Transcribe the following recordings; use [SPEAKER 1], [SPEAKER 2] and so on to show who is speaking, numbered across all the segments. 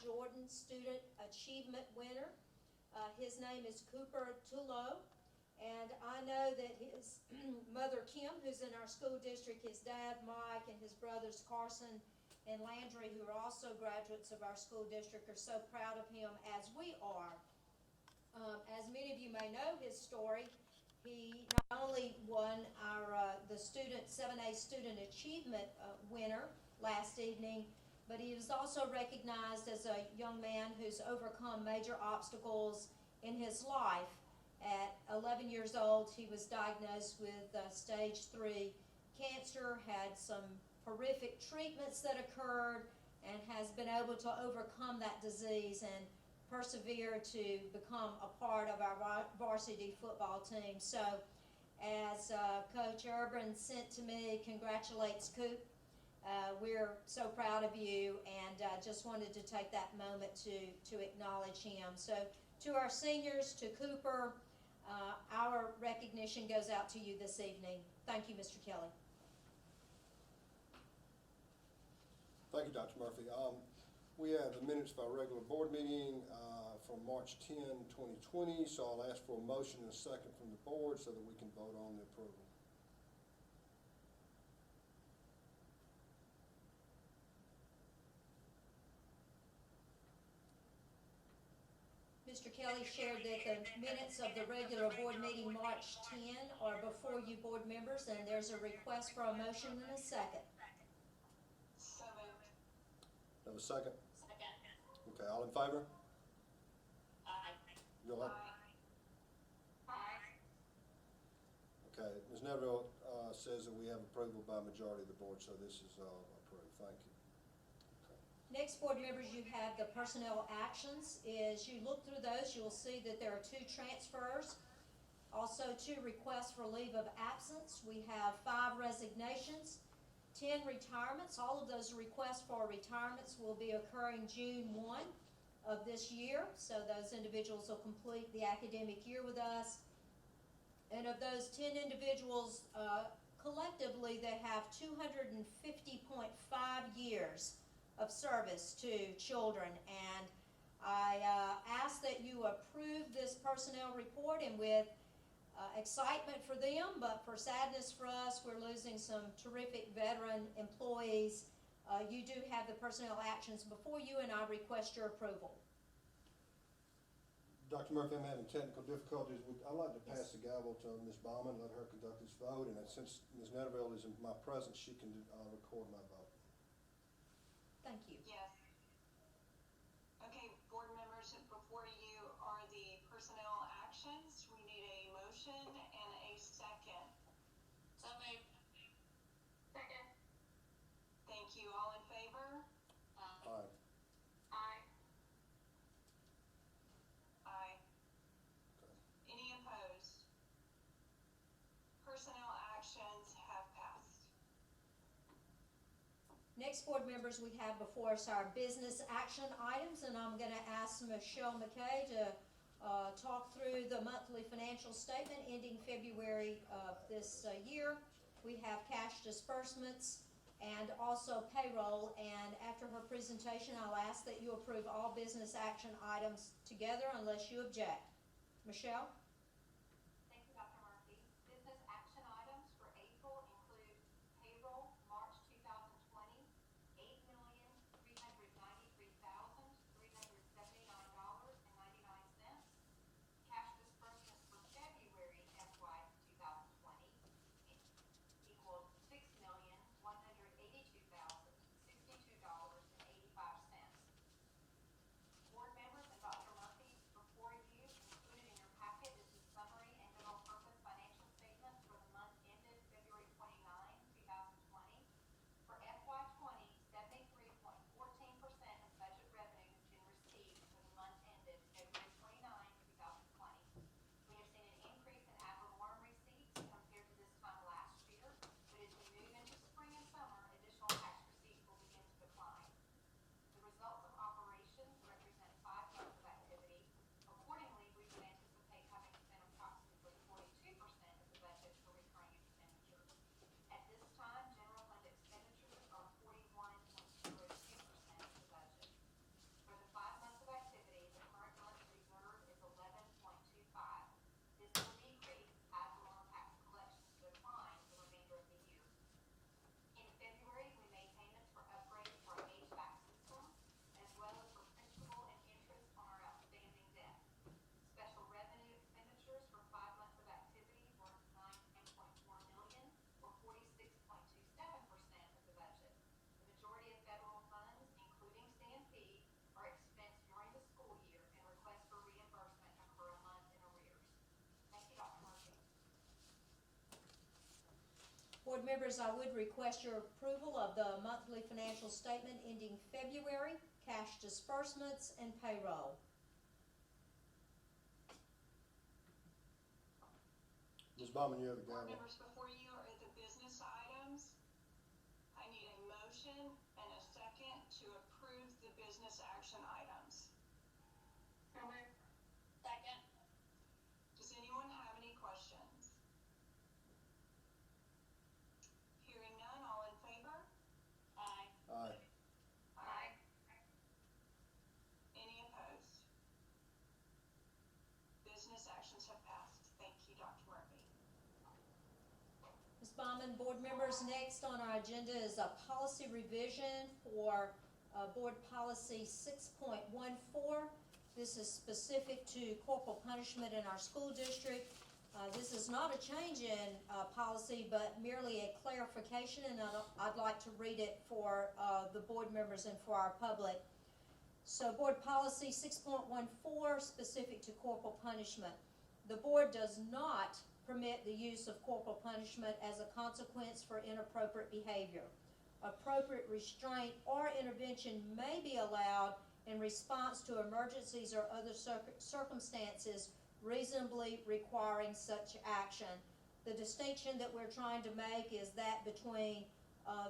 [SPEAKER 1] Jordan Student Achievement winner. His name is Cooper Tullo, and I know that his mother Kim, who's in our school district, his dad Mike, and his brothers Carson and Landry, who are also graduates of our school district, are so proud of him, as we are. As many of you may know his story, he not only won our the 7A Student Achievement winner last evening, but he was also recognized as a young man who's overcome major obstacles in his life. At 11 years old, he was diagnosed with stage 3 cancer, had some horrific treatments that occurred, and has been able to overcome that disease and persevere to become a part of our varsity football team. So as Coach Urban sent to me, congratulates Coop. We're so proud of you, and just wanted to take that moment to acknowledge him. So to our seniors, to Cooper, our recognition goes out to you this evening. Thank you, Mr. Kelly.
[SPEAKER 2] Thank you, Dr. Murphy. We have the minutes of our regular board meeting from March 10, 2020, so I'll ask for a motion and a second from the board so that we can vote on the approval.
[SPEAKER 1] Mr. Kelly shared that the minutes of the regular board meeting March 10 are before you board members, and there's a request for a motion and a second.
[SPEAKER 3] So moved.
[SPEAKER 2] Have a second?
[SPEAKER 3] Second.
[SPEAKER 2] Okay, all in favor?
[SPEAKER 3] Aye.
[SPEAKER 2] You'll have,
[SPEAKER 3] Aye.
[SPEAKER 2] okay, Ms. Neville says that we have approval by majority of the board, so this is approved. Thank you.
[SPEAKER 1] Next, board members, you have the personnel actions. As you look through those, you will see that there are 2 transfers, also 2 requests for leave of absence. We have 5 resignations, 10 retirements. All of those requests for retirements will be occurring June 1 of this year, so those individuals will complete the academic year with us. And of those 10 individuals, collectively, they have 250.5 years of service to children, and I ask that you approve this personnel report, and with excitement for them, but for sadness for us, we're losing some terrific veteran employees. You do have the personnel actions before you, and I request your approval.
[SPEAKER 2] Dr. Murphy, I'm having technical difficulties. I'd like to pass the gavel to Ms. Baumann, let her conduct this vote, and since Ms. Netterville is in my presence, she can record my vote.
[SPEAKER 1] Thank you.
[SPEAKER 3] Yes. Okay, board members, before you are the personnel actions. We need a motion and a second. So moved. Second. Thank you. All in favor?
[SPEAKER 2] Aye.
[SPEAKER 3] Aye. Aye.
[SPEAKER 2] Okay.
[SPEAKER 3] Any opposed? Personnel actions have passed.
[SPEAKER 1] Next, board members, we have before us our business action items, and I'm going to ask Michelle McKay to talk through the monthly financial statement ending February of this year. We have cash disbursements and also payroll, and after her presentation, I'll ask that you approve all business action items together unless you object. Michelle?
[SPEAKER 4] Thank you, Dr. Murphy. Business action items for April include payroll, March 2020, $8,393,379.99. Cash disbursements for February FY 2020 equaled $6,182,062.85. Board members and Dr. Murphy, before you, included in your packet
[SPEAKER 1] Board members, I would request your approval of the monthly financial statement ending February, cash disbursements, and payroll.
[SPEAKER 2] Ms. Baumann, you have the
[SPEAKER 3] Board
[SPEAKER 2] gavel.
[SPEAKER 3] members, before you are at the business items, I need a motion and a second to approve the business action items.
[SPEAKER 4] So moved. Second.
[SPEAKER 3] Does anyone have any questions? Hearing none, all in favor?
[SPEAKER 4] Aye.
[SPEAKER 2] Aye.
[SPEAKER 4] Aye.
[SPEAKER 3] Any opposed? Business actions have passed. Thank you, Dr. Murphy.
[SPEAKER 1] Ms. Baumann, board members, next on our agenda is a policy revision for Board Policy 6.14. This is specific to corporal punishment in our school district. This is not a change in policy, but merely a clarification, and I'd like to read it for the board members and for our public. So Board Policy 6.14, specific to corporal punishment. The board does not permit the use of corporal punishment as a consequence for inappropriate behavior. Appropriate restraint or intervention may be allowed in response to emergencies or other circumstances reasonably requiring such action. The distinction that we're trying to make is that between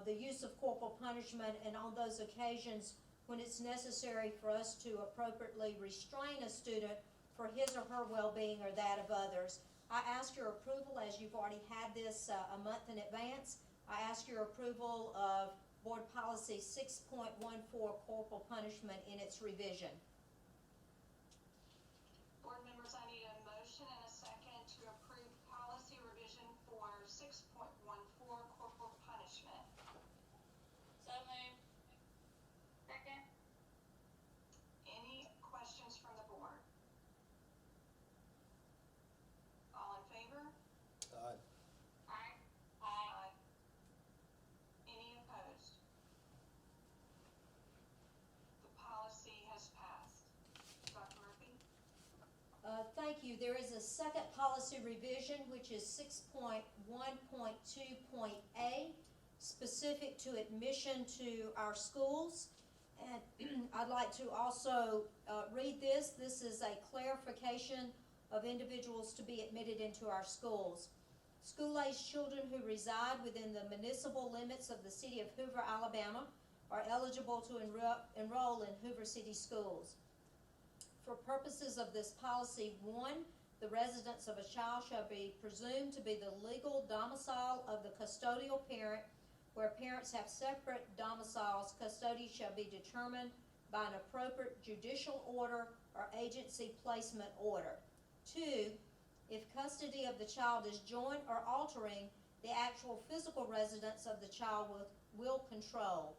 [SPEAKER 1] the use of corporal punishment and on those occasions when it's necessary for us to appropriately restrain a student for his or her well-being or that of others. I ask your approval, as you've already had this a month in advance, I ask your approval of Board Policy 6.14, corporal punishment in its revision.
[SPEAKER 3] Board members, I need a motion and a second to approve policy revision for 6.14, corporal punishment.
[SPEAKER 4] So moved. Second.
[SPEAKER 3] Any questions from the board? All in favor?
[SPEAKER 2] Aye.
[SPEAKER 4] Aye. Aye.
[SPEAKER 3] Any opposed? The policy has passed. Dr. Murphy?
[SPEAKER 1] Thank you. There is a second policy revision, which is 6.1.2.A, specific to admission to our schools. And I'd like to also read this. This is a clarification of individuals to be admitted into our schools. School-aged children who reside within the municipal limits of the city of Hoover, Alabama, are eligible to enroll in Hoover City schools. For purposes of this policy, 1, the residence of a child shall be presumed to be the legal domicile of the custodial parent. Where parents have separate domiciles, custody shall be determined by an appropriate judicial order or agency placement order. 2, if custody of the child is joint or altering, the actual physical residence of the child will control.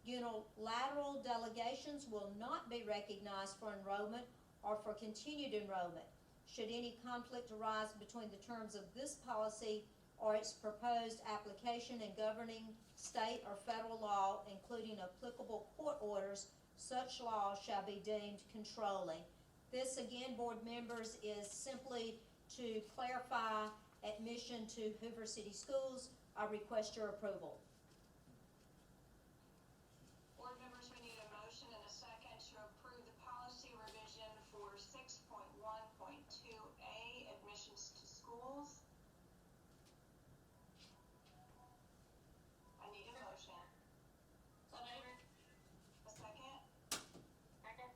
[SPEAKER 1] Unilateral delegations will not be recognized for enrollment or for continued enrollment. Should any conflict arise between the terms of this policy or its proposed application and governing state or federal law, including applicable court orders, such law shall be deemed controlling. This, again, board members, is simply to clarify admission to Hoover City Schools. I request your approval.
[SPEAKER 3] Board members, we need a motion and a second to approve the policy revision for 6.1.2A, admissions to schools. I need a motion.
[SPEAKER 4] So moved.
[SPEAKER 3] A second?
[SPEAKER 4] Second.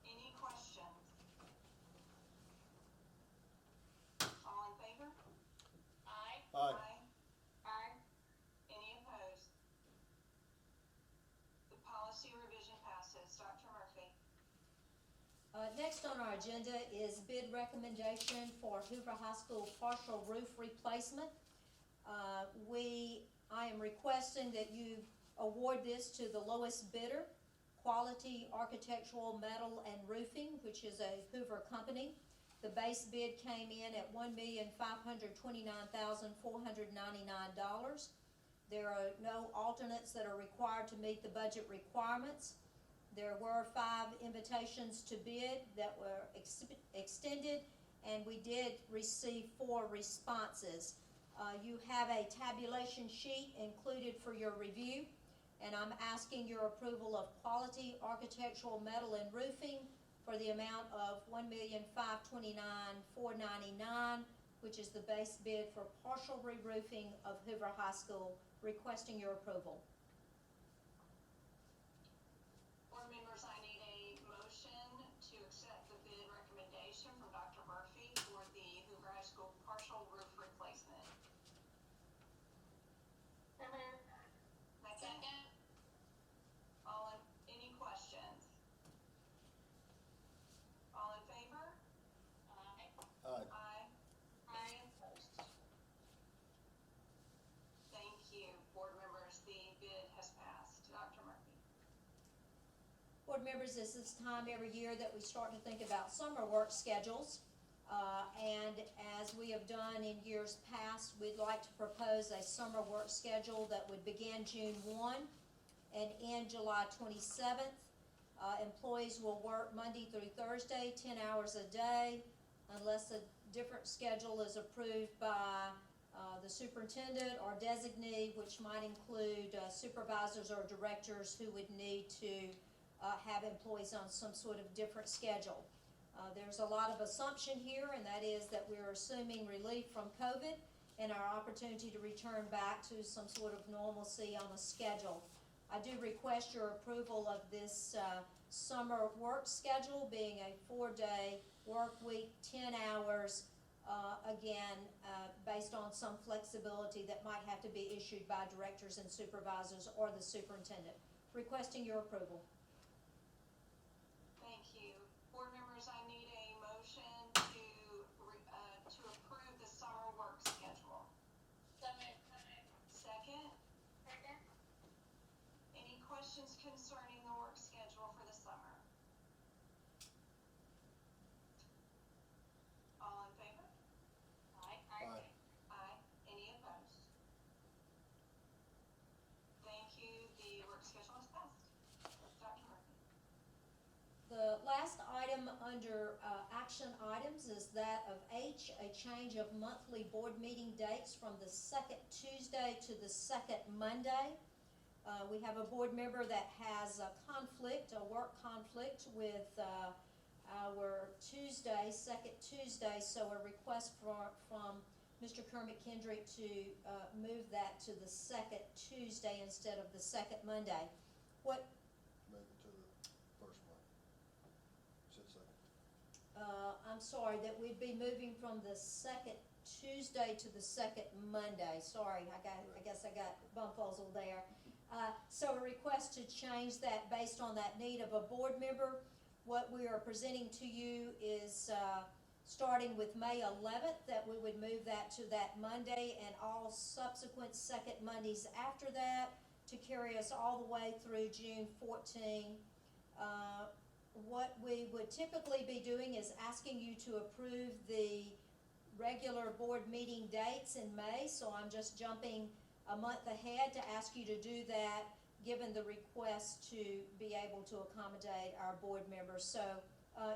[SPEAKER 3] Any questions? All in favor?
[SPEAKER 4] Aye.
[SPEAKER 2] Aye.
[SPEAKER 4] Aye.
[SPEAKER 3] Any opposed? The policy revision passes. Dr. Murphy?
[SPEAKER 1] Next on our agenda is bid recommendation for Hoover High School partial roof replacement. I am requesting that you award this to the lowest bidder, Quality Architectural Metal and Roofing, which is a Hoover company. The base bid came in at $1,529,499. There are no alternates that are required to meet the budget requirements. There were 5 invitations to bid that were extended, and we did receive 4 responses. You have a tabulation sheet included for your review, and I'm asking your approval of quality architectural metal and roofing for the amount of $1,529,499, which is the base bid for partial re-roofing of Hoover High School, requesting your approval.
[SPEAKER 3] Board members, I need a motion to accept the bid recommendation from Dr. Murphy for the Hoover High School partial roof replacement. Second. Any questions? All in favor? Aye.
[SPEAKER 2] Aye.
[SPEAKER 3] Aye. Any opposed? Thank you, board members. The bid has passed. Dr. Murphy.
[SPEAKER 1] Board members, it's this time every year that we start to think about summer work schedules. And as we have done in years past, we'd like to propose a summer work schedule that would begin June 1 and end July 27th. Employees will work Monday through Thursday, 10 hours a day, unless a different schedule is approved by the superintendent or designee, which might include supervisors or directors who would need to have employees on some sort of different schedule. There's a lot of assumption here, and that is that we're assuming relief from COVID and our opportunity to return back to some sort of normalcy on a schedule. I do request your approval of this summer work schedule, being a 4-day work week, 10 hours, based on some flexibility that might have to be issued by directors and supervisors or the superintendent. Requesting your approval.
[SPEAKER 3] Thank you. Board members, I need a motion to approve the summer work schedule. Second? Second. Any questions concerning the work schedule for the summer? All in favor? Aye.
[SPEAKER 2] Aye.
[SPEAKER 3] Aye. Any opposed? Thank you. The work schedule is passed. Dr. Murphy.
[SPEAKER 1] The last item under action items is that of H, a change of monthly board meeting dates from the second Tuesday to the second Monday. We have a board member that has a conflict, a work conflict with our Tuesday, second Tuesday, so a request from Mr. Kermit Kendrick to move that to the second Tuesday instead of the second Monday. What?
[SPEAKER 2] Move it to the first one. Said second.
[SPEAKER 1] I'm sorry, that we'd be moving from the second Tuesday to the second Monday. Sorry, I guess I got bumfuzzled there. So a request to change that based on that need of a board member. What we are presenting to you is starting with May 11th, that we would move that to that Monday and all subsequent second Mondays after that to carry us all the way through June 14. What we would typically be doing is asking you to approve the regular board meeting dates in May, so I'm just jumping a month ahead to ask you to do that, given the request to be able to accommodate our board members. So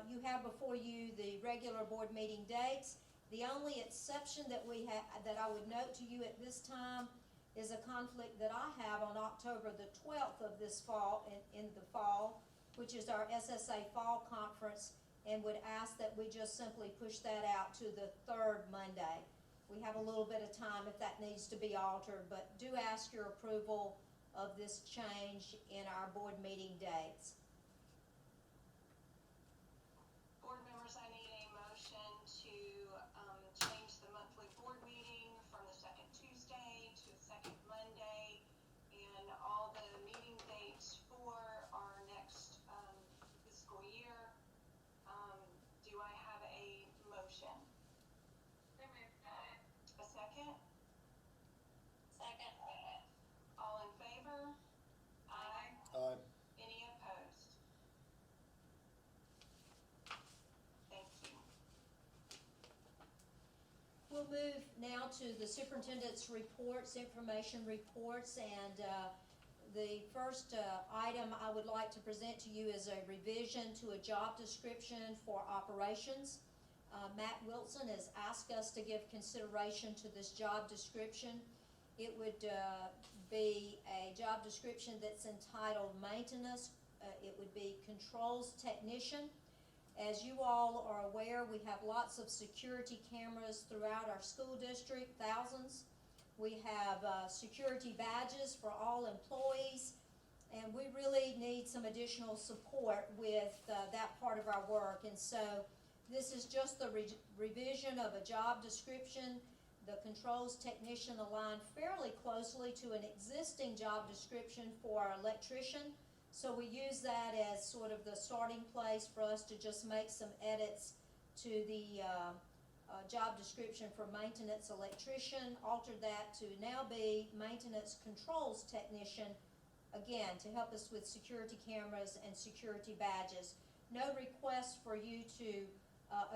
[SPEAKER 1] you have before you the regular board meeting dates. The only exception that we have, that I would note to you at this time, is a conflict that I have on October the 12th of this fall, in the fall, which is our SSA Fall Conference, and would ask that we just simply push that out to the third Monday. We have a little bit of time if that needs to be altered, but do ask your approval of this change in our board meeting dates.
[SPEAKER 3] Board members, I need a motion to change the monthly board meeting from the second Tuesday to the second Monday, and all the meeting dates for our next fiscal year. Do I have a motion? A second? Second. All in favor? Aye.
[SPEAKER 2] Aye.
[SPEAKER 3] Any opposed? Thank you.
[SPEAKER 1] We'll move now to the superintendent's reports, information reports, and the first item I would like to present to you is a revision to a job description for operations. Matt Wilson has asked us to give consideration to this job description. It would be a job description that's entitled maintenance. It would be controls technician. As you all are aware, we have lots of security cameras throughout our school district, thousands. We have security badges for all employees, and we really need some additional support with that part of our work. And so this is just the revision of a job description. The controls technician aligned fairly closely to an existing job description for our electrician. So we use that as sort of the starting place for us to just make some edits to the job description for maintenance electrician, alter that to now be maintenance controls technician, again, to help us with security cameras and security badges. No request for you to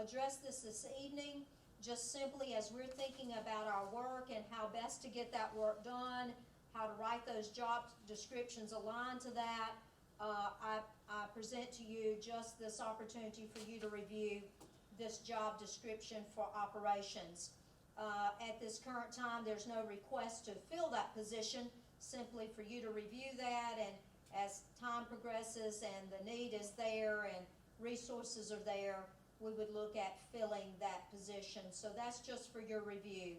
[SPEAKER 1] address this evening, just simply as we're thinking about our work and how best to get that work done, how to write those job descriptions aligned to that. I present to you just this opportunity for you to review this job description for operations. At this current time, there's no request to fill that position, simply for you to review that, and as time progresses and the need is there and resources are there, we would look at filling that position. So that's just for your review.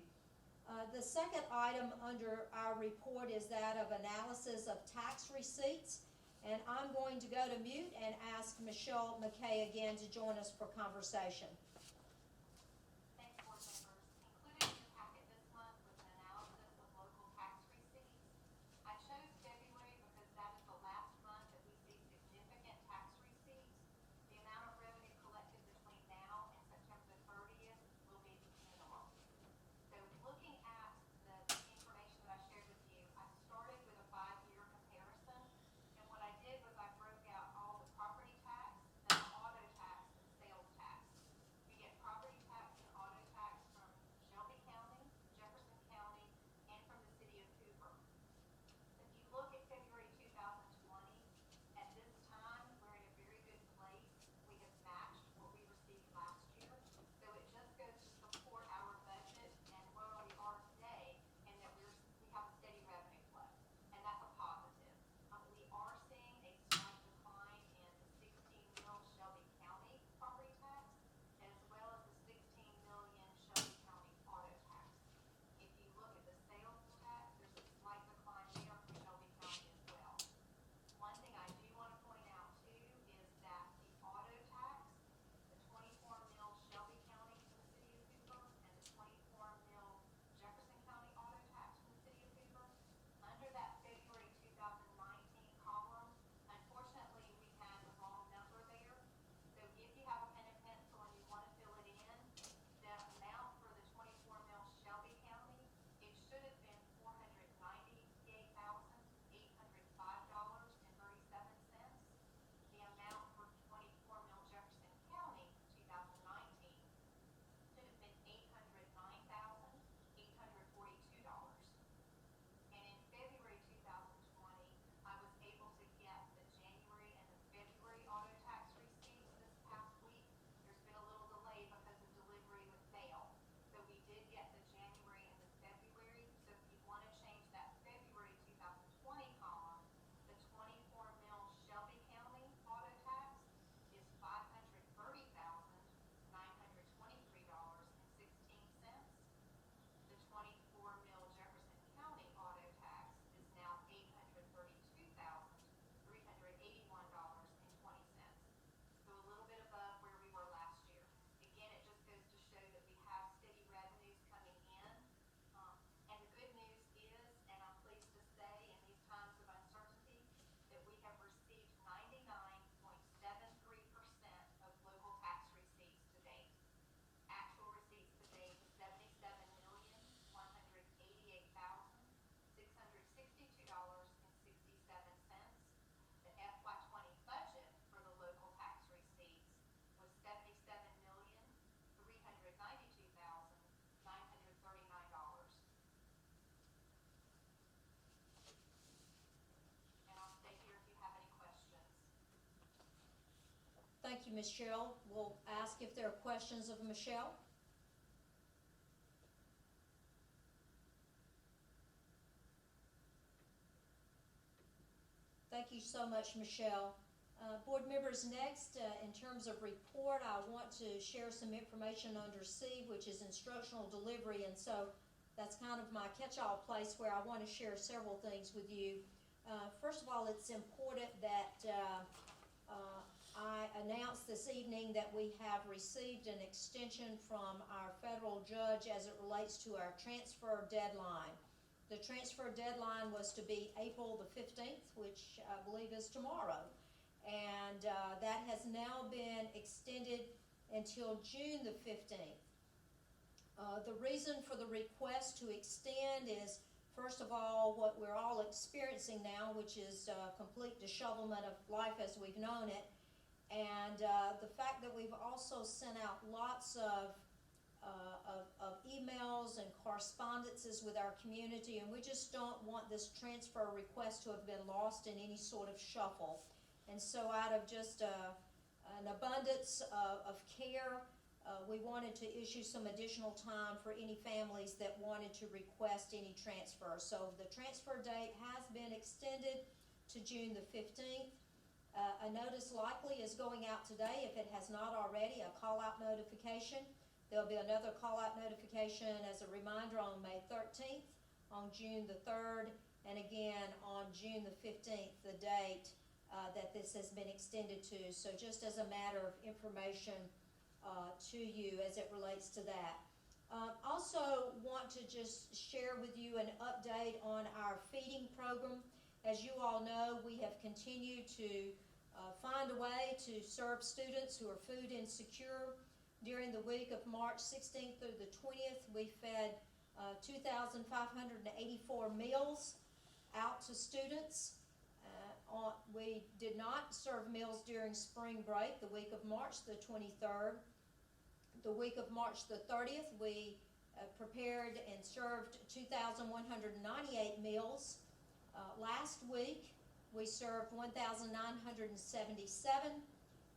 [SPEAKER 1] The second item under our report is that of analysis of tax receipts. And I'm going to go to mute and ask Michelle McKay again to join us for conversation.
[SPEAKER 4] Thanks, board members. Included in your packet this month was an analysis of local tax receipts. I chose February because that is the last month that we see significant tax receipts. The amount of revenue collected between now and September 30th will be minimal. So looking at the information that I shared with you, I started with a 5-year comparison. And what I did was I broke out all the property tax, the auto tax, and sales tax.
[SPEAKER 1] you, Michelle. We'll ask if there are questions of Michelle. Thank you so much, Michelle. Board members, next, in terms of report, I want to share some information under C, which is instructional delivery, and so that's kind of my catch-all place where I want to share several things with you. First of all, it's important that I announce this evening that we have received an extension from our federal judge as it relates to our transfer deadline. The transfer deadline was to be April the 15th, which I believe is tomorrow. And that has now been extended until June the 15th. The reason for the request to extend is, first of all, what we're all experiencing now, which is complete dishevelment of life as we've known it. And the fact that we've also sent out lots of emails and correspondences with our community, and we just don't want this transfer request to have been lost in any sort of shuffle. And so out of just an abundance of care, we wanted to issue some additional time for any families that wanted to request any transfer. So the transfer date has been extended to June the 15th. A notice likely is going out today, if it has not already, a call-out notification. There'll be another call-out notification as a reminder on May 13th, on June the 3rd, and again on June the 15th, the date that this has been extended to. So just as a matter of information to you as it relates to that. Also want to just share with you an update on our feeding program. As you all know, we have continued to find a way to serve students who are food insecure. During the week of March 16th through the 20th, we fed 2,584 meals out to students. We did not serve meals during spring break, the week of March the 23rd. The week of March the 30th, we prepared and served 2,198 meals. Last week, we served 1,977.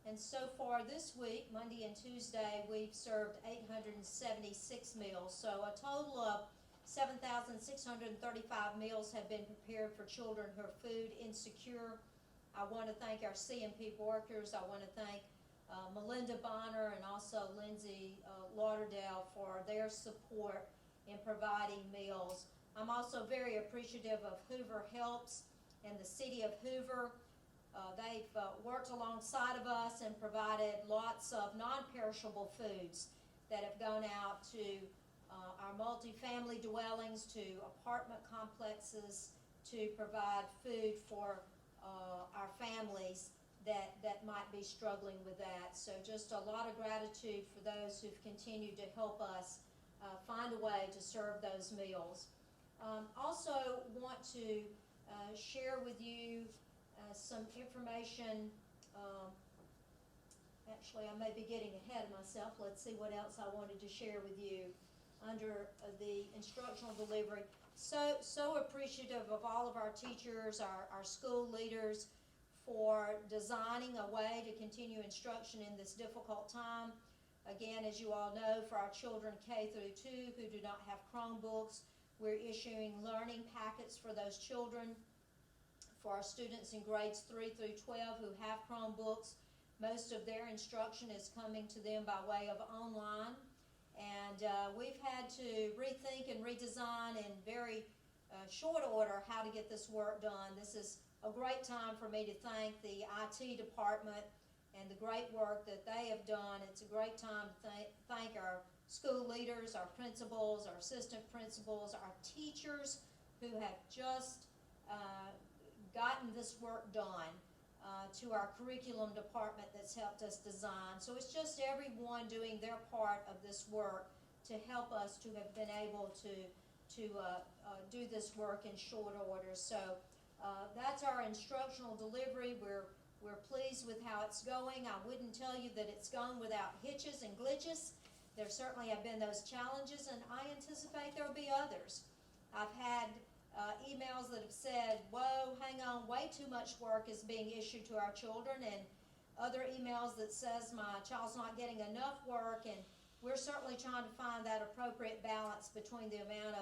[SPEAKER 1] And so far this week, Monday and Tuesday, we've served 876 meals. So a total of 7,635 meals have been prepared for children who are food insecure. I want to thank our CMP workers. I want to thank Melinda Bonner and also Lindsay Lauderdale for their support in providing meals. I'm also very appreciative of Hoover Helps and the City of Hoover. They've worked alongside of us and provided lots of non-perishable foods that have gone out to our multifamily dwellings, to apartment complexes, to provide food for our families that might be struggling with that. So just a lot of gratitude for those who've continued to help us find a way to serve those meals. Also want to share with you some information. Actually, I may be getting ahead of myself. Let's see what else I wanted to share with you under the instructional delivery. So appreciative of all of our teachers, our school leaders, for designing a way to continue instruction in this difficult time. Again, as you all know, for our children K through 2 who do not have Chromebooks, we're issuing learning packets for those children. For our students in grades 3 through 12 who have Chromebooks, most of their instruction is coming to them by way of online. And we've had to rethink and redesign in very short order how to get this work done. This is a great time for me to thank the IT department and the great work that they have done. It's a great time to thank our school leaders, our principals, our assistant principals, our teachers who have just gotten this work done, to our curriculum department that's helped us design. So it's just everyone doing their part of this work to help us to have been able to do this work in short order. So that's our instructional delivery. We're pleased with how it's going. I wouldn't tell you that it's gone without hitches and glitches. There certainly have been those challenges, and I anticipate there will be others. I've had emails that have said, whoa, hang on, way too much work is being issued to our children, and other emails that says my child's not getting enough work, and we're certainly trying to find that appropriate balance between the amount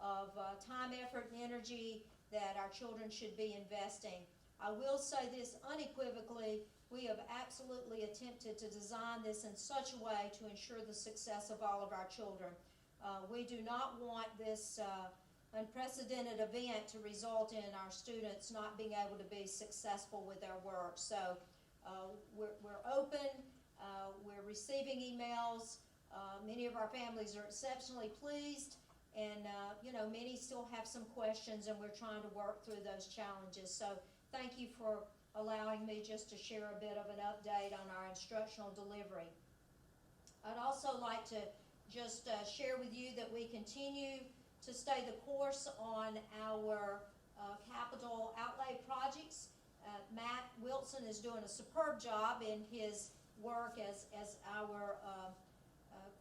[SPEAKER 1] of time, effort, and energy that our children should be investing. I will say this unequivocally, we have absolutely attempted to design this in such a way to ensure the success of all of our children. We do not want this unprecedented event to result in our students not being able to be successful with their work. So we're open, we're receiving emails. Many of our families are exceptionally pleased, and many still have some questions, and we're trying to work through those challenges. So thank you for allowing me just to share a bit of an update on our instructional delivery. I'd also like to just share with you that we continue to stay the course on our capital outlay projects. Matt Wilson is doing a superb job in his work as our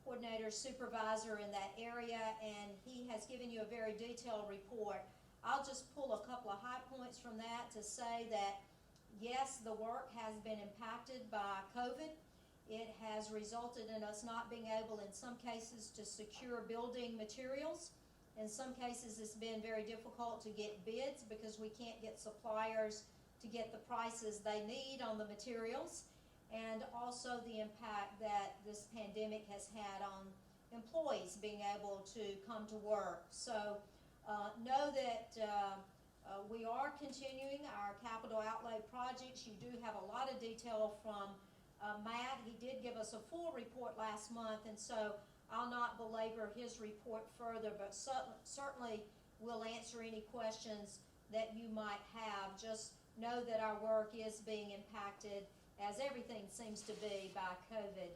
[SPEAKER 1] coordinator supervisor in that area, and he has given you a very detailed report. I'll just pull a couple of high points from that to say that yes, the work has been impacted by COVID. It has resulted in us not being able in some cases to secure building materials. In some cases it's been very difficult to get bids because we can't get suppliers to get the prices they need on the materials, and also the impact that this pandemic has had on employees being able to come to work. So know that we are continuing our capital outlay projects. You do have a lot of detail from Matt. He did give us a full report last month, and so I'll not belabor his report further, but certainly we'll answer any questions that you might have. Just know that our work is being impacted, as everything seems to be, by COVID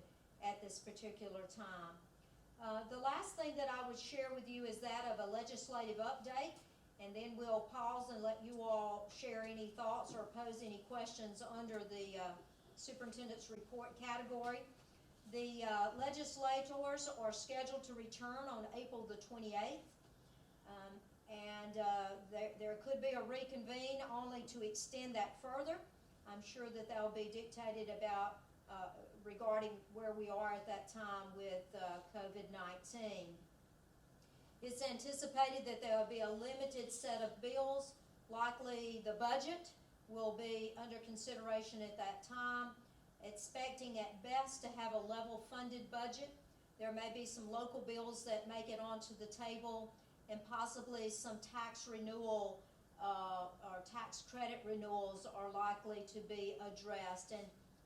[SPEAKER 1] at this particular time. The last thing that I would share with you is that of a legislative update, and then we'll pause and let you all share any thoughts or pose any questions under the superintendent's report category. The legislators are scheduled to return on April the 28th. There could be a reconvene only to extend that further. I'm sure that they'll be dictated about regarding where we are at that time with COVID-19. It's anticipated that there will be a limited set of bills. Likely the budget will be under consideration at that time, expecting at best to have a level funded budget. There may be some local bills that make it onto the table, and possibly some tax renewal or tax credit renewals are likely to be addressed, and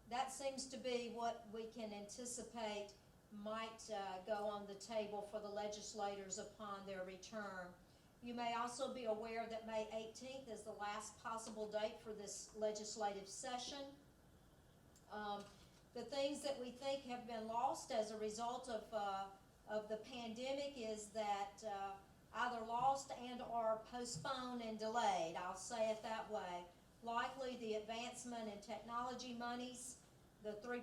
[SPEAKER 1] that seems to be what we can anticipate might go on the table for the legislators upon their return. You may also be aware that May 18th is the last possible date for this legislative session. The things that we think have been lost as a result of the pandemic is that either lost and or postponed and delayed, I'll say it that way. Likely the advancement in technology monies, the 3%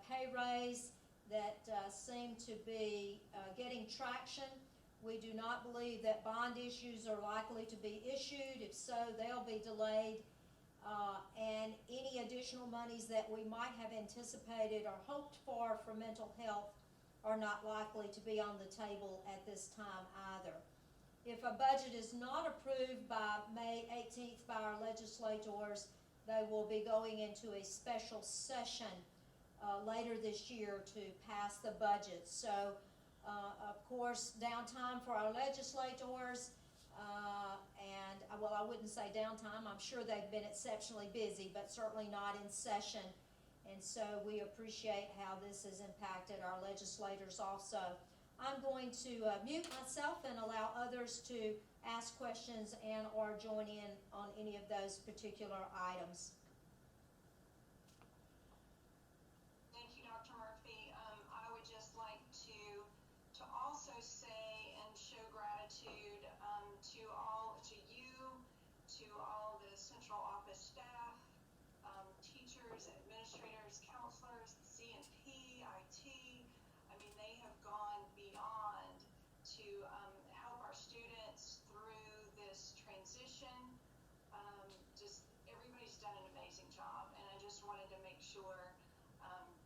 [SPEAKER 1] pay raise that seem to be getting traction. We do not believe that bond issues are likely to be issued. If so, they'll be delayed. And any additional monies that we might have anticipated or hoped for mental health are not likely to be on the table at this time either. If a budget is not approved by May 18th by our legislators, they will be going into a special session later this year to pass the budget. So, of course, downtime for our legislators, well, I wouldn't say downtime. I'm sure they've been exceptionally busy, but certainly not in session. And so we appreciate how this has impacted our legislators also. I'm going to mute myself and allow others to ask questions and or join in on any of those particular items.
[SPEAKER 3] Thank you, Dr. Murphy. I would just like to also say and show gratitude to you, to all the central office staff, teachers, administrators, counselors, CNP, IT. I mean, they have gone beyond to help our students through this transition. Just everybody's done an amazing job, and I just wanted to make sure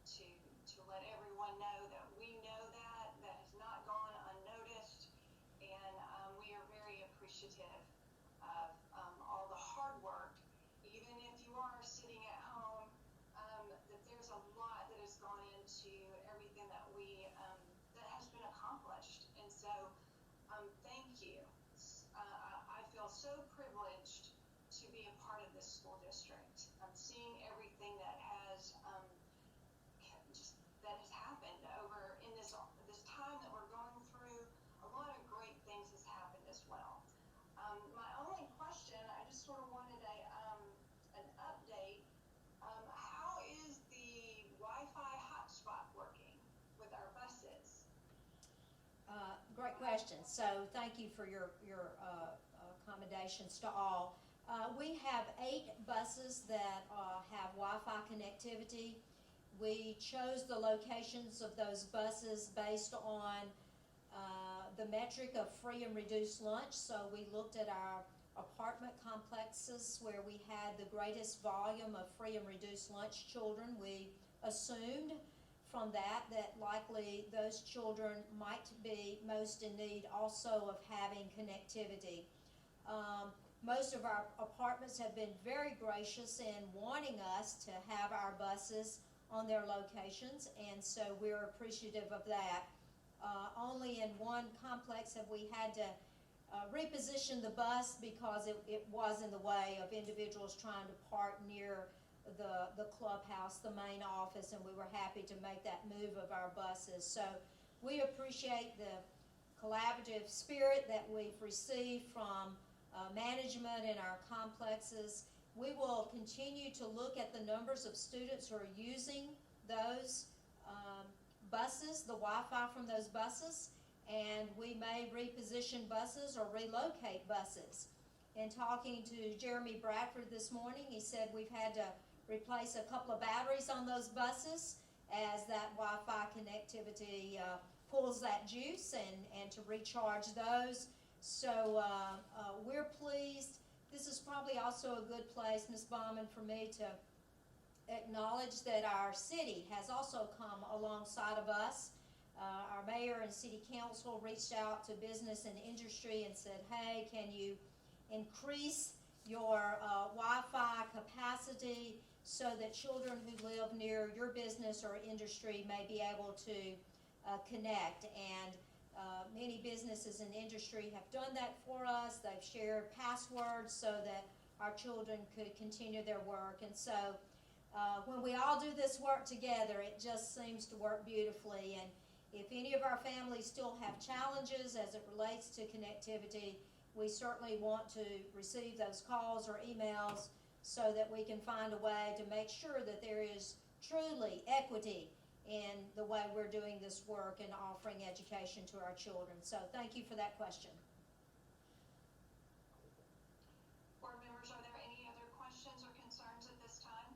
[SPEAKER 3] to let everyone know that we know that has not gone unnoticed, and we are very appreciative of all the hard work. Even if you are sitting at home, that there's a lot that has gone into everything that that has been accomplished, and so thank you. I feel so privileged to be a part of this school district. Seeing everything that has that has happened over in this time that we're going through. A lot of great things has happened as well. My only question, I just sort of wanted an update. How is the Wi-Fi hotspot working with our buses?
[SPEAKER 1] Great question. So thank you for your accommodations to all. We have 8 buses that have Wi-Fi connectivity. We chose the locations of those buses based on the metric of free and reduced lunch. So we looked at our apartment complexes where we had the greatest volume of free and reduced lunch children. We assumed from that likely those children might be most in need also of having connectivity. Most of our apartments have been very gracious in wanting us to have our buses on their locations, and so we're appreciative of that. Only in one complex have we had to reposition the bus because it was in the way of individuals trying to park near the clubhouse, the main office, and we were happy to make that move of our buses. So we appreciate the collaborative spirit that we've received from management in our complexes. We will continue to look at the numbers of students who are using those buses, the Wi-Fi from those buses, and we may reposition buses or relocate buses. In talking to Jeremy Bradford this morning, he said we've had to replace a couple of batteries on those buses as that Wi-Fi connectivity pulls that juice and to recharge those. So we're pleased. This is probably also a good place, Ms. Baumann, for me to acknowledge that our city has also come alongside of us. Our mayor and city council reached out to business and industry and said, hey, can you increase your Wi-Fi capacity so that children who live near your business or industry may be able to connect. And many businesses and industry have done that for us. They've shared passwords so that our children could continue their work. And so when we all do this work together, it just seems to work beautifully. And if any of our families still have challenges as it relates to connectivity, we certainly want to receive those calls or emails so that we can find a way to make sure that there is truly equity in the way we're doing this work and offering education to our children. So thank you for that question.
[SPEAKER 3] Board members, are there any other questions or concerns at this time?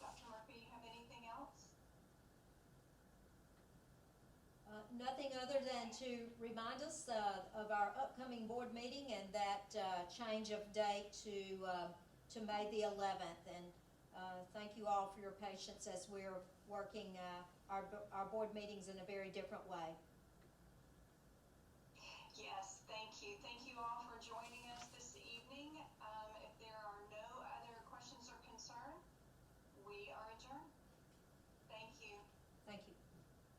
[SPEAKER 3] Dr. Murphy, you have anything else?
[SPEAKER 1] Nothing other than to remind us of our upcoming board meeting and that change of date to May the 11th. And thank you all for your patience as we're working our board meetings in a very different way.
[SPEAKER 3] Yes, thank you. Thank